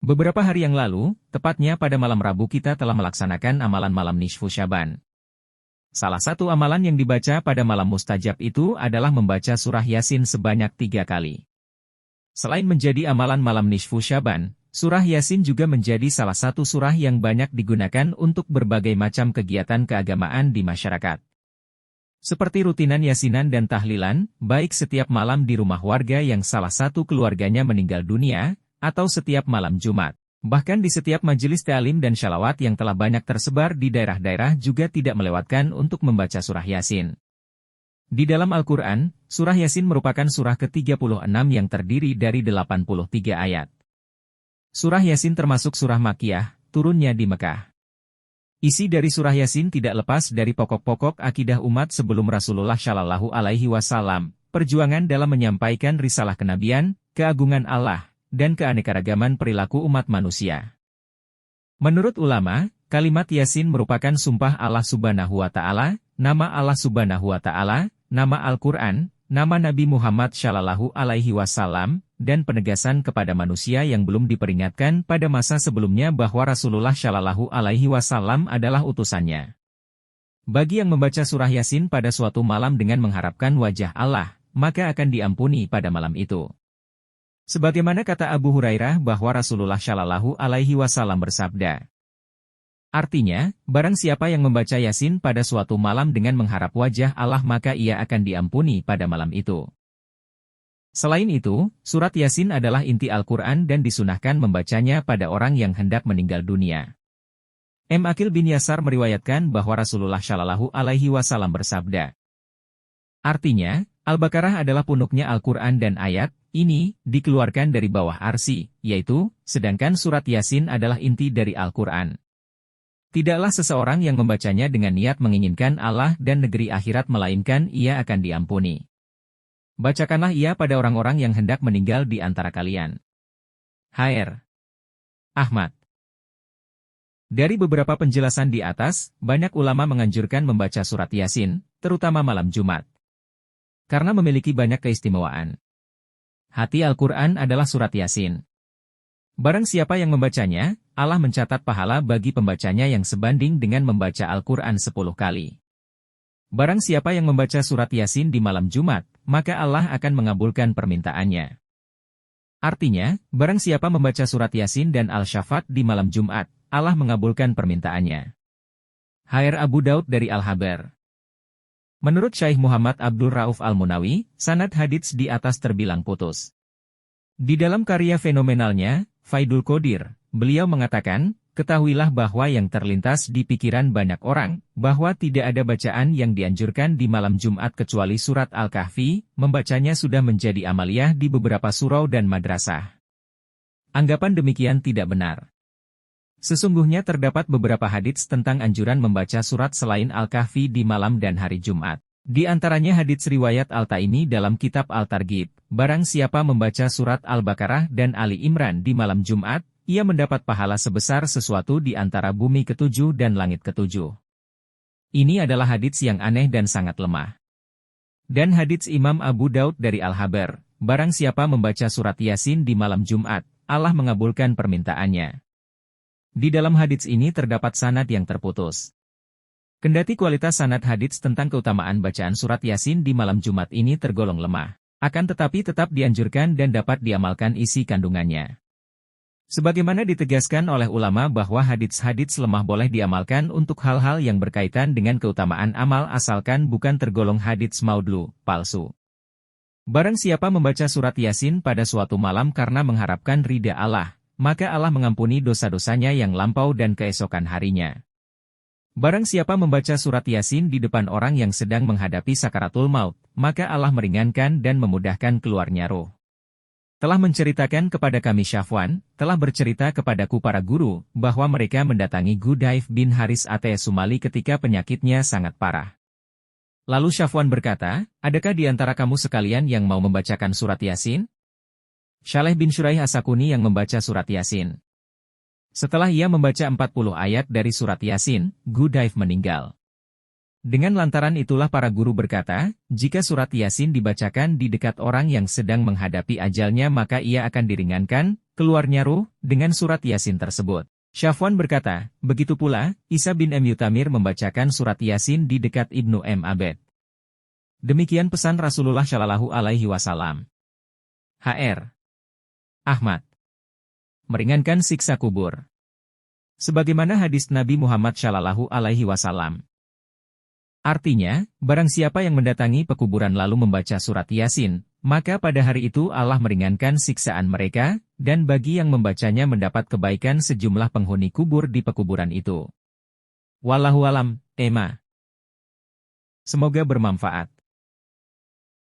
Beberapa hari yang lalu, tepatnya pada malam Rabu kita telah melaksanakan amalan malam Nisfu Syaban. Salah satu amalan yang dibaca pada malam mustajab itu adalah membaca surah Yasin sebanyak 3 kali. Selain menjadi amalan malam Nisfu Syaban, surah Yasin juga menjadi salah satu surah yang banyak digunakan untuk berbagai macam kegiatan keagamaan di masyarakat. Seperti rutinan yasinan dan tahlilan, baik setiap malam di rumah warga yang salah satu keluarganya meninggal dunia, atau setiap malam Jumat. Bahkan di setiap majelis ta'lim dan syalawat yang telah banyak tersebar di daerah-daerah juga tidak melewatkan untuk membaca surah Yasin. Di dalam Al-Quran, surah Yasin merupakan surah ke-36 yang terdiri dari 83 ayat. Surah Yasin termasuk surah Makkiyah, turunnya di Mekah. Isi dari surah Yasin tidak lepas dari pokok-pokok akidah umat sebelum Rasulullah Shallallahu Alaihi Wasallam, perjuangan dalam menyampaikan risalah kenabian, keagungan Allah, dan keanekaragaman perilaku umat manusia. Menurut ulama, kalimat Yasin merupakan sumpah Allah Subhanahu wa Ta'ala, nama Allah Subhanahu wa Ta'ala, nama Al-Quran, nama Nabi Muhammad Shallallahu Alaihi Wasallam, dan penegasan kepada manusia yang belum diperingatkan pada masa sebelumnya bahwa Rasulullah Shallallahu Alaihi Wasallam adalah utusannya. Bagi yang membaca surah Yasin pada suatu malam dengan mengharapkan wajah Allah, maka akan diampuni pada malam itu. Sebagaimana kata Abu Hurairah bahwa Rasulullah Shallallahu Alaihi Wasallam bersabda. Artinya, barang siapa yang membaca Yasin pada suatu malam dengan mengharap wajah Allah maka ia akan diampuni pada malam itu. Selain itu, surat Yasin adalah inti Al-Quran dan disunahkan membacanya pada orang yang hendak meninggal dunia. M. Aqil bin Yasar meriwayatkan bahwa Rasulullah Shallallahu Alaihi Wasallam bersabda. Artinya, Al-Baqarah adalah punuknya Al-Quran dan ayat ini dikeluarkan dari bawah arsy, yaitu, sedangkan surat Yasin adalah inti dari Al-Quran. Tidaklah seseorang yang membacanya dengan niat menginginkan Allah dan negeri akhirat melainkan ia akan diampuni. Bacakanlah ia pada orang-orang yang hendak meninggal di antara kalian. H.R. Ahmad. Dari beberapa penjelasan di atas, banyak ulama menganjurkan membaca surat Yasin, terutama malam Jumat. Karena memiliki banyak keistimewaan. Hati Al-Quran adalah surat Yasin. Barang siapa yang membacanya, Allah mencatat pahala bagi pembacanya yang sebanding dengan membaca Al-Quran 10 kali. Barang siapa yang membaca surat Yasin di malam Jumat, maka Allah akan mengabulkan permintaannya. Artinya, barang siapa membaca surat Yasin dan Al-Syafat di malam Jumat, Allah mengabulkan permintaannya. H.R. Abu Daud dari Al-Habar. Menurut Syekh Muhammad Abdul Rauf Al-Munawi, sanad hadits di atas terbilang putus. Di dalam karya fenomenalnya, Faidul Qadir, beliau mengatakan, ketahuilah bahwa yang terlintas di pikiran banyak orang, bahwa tidak ada bacaan yang dianjurkan di malam Jumat kecuali surat Al-Kahfi, membacanya sudah menjadi amaliyah di beberapa surau dan madrasah. Anggapan demikian tidak benar. Sesungguhnya terdapat beberapa hadits tentang anjuran membaca surat selain Al-Kahfi di malam dan hari Jumat. Di antaranya hadits riwayat Al-Taimi dalam kitab Al-Targhib, barang siapa membaca surat Al-Baqarah dan Ali Imran di malam Jumat, ia mendapat pahala sebesar sesuatu di antara bumi ketujuh dan langit ketujuh. Ini adalah hadits yang aneh dan sangat lemah. Dan hadits Imam Abu Daud dari Al-Habar, barang siapa membaca surat Yasin di malam Jumat, Allah mengabulkan permintaannya. Di dalam hadits ini terdapat sanad yang terputus. Kendati kualitas sanad hadits tentang keutamaan bacaan surat Yasin di malam Jumat ini tergolong lemah, akan tetapi tetap dianjurkan dan dapat diamalkan isi kandungannya. Sebagaimana ditegaskan oleh ulama bahwa hadits-hadits lemah boleh diamalkan untuk hal-hal yang berkaitan dengan keutamaan amal asalkan bukan tergolong hadits maudlu, palsu. Barang siapa membaca surat Yasin pada suatu malam karena mengharapkan ridha Allah, maka Allah mengampuni dosa-dosanya yang lampau dan keesokan harinya. Barang siapa membaca surat Yasin di depan orang yang sedang menghadapi sakaratul maut, maka Allah meringankan dan memudahkan keluarnya roh. Telah menceritakan kepada kami Syafwan, telah bercerita kepadaku para guru, bahwa mereka mendatangi Gudayf bin Haris At-Sumali ketika penyakitnya sangat parah. Lalu Syafwan berkata, adakah di antara kamu sekalian yang mau membacakan surat Yasin? Syaleh bin Syuraih As-Sakuni yang membaca surat Yasin. Setelah ia membaca 40 ayat dari surat Yasin, Gudayf meninggal. Dengan lantaran itulah para guru berkata, jika surat Yasin dibacakan di dekat orang yang sedang menghadapi ajalnya maka ia akan diringankan, keluarnya ruh dengan surat Yasin tersebut. Syafwan berkata, begitu pula, Isa bin M. Yutamir membacakan surat Yasin di dekat Ibnu M. Abed. Demikian pesan Rasulullah Shallallahu Alaihi Wasallam. Hr. Ahmad. Meringankan siksa kubur. Sebagaimana hadis Nabi Muhammad Shallallahu Alaihi Wasallam. Artinya, barang siapa yang mendatangi pekuburan lalu membaca surat Yasin, maka pada hari itu Allah meringankan siksaan mereka, dan bagi yang membacanya mendapat kebaikan sejumlah penghuni kubur di pekuburan itu. Wallahu alam, Ema. Semoga bermanfaat.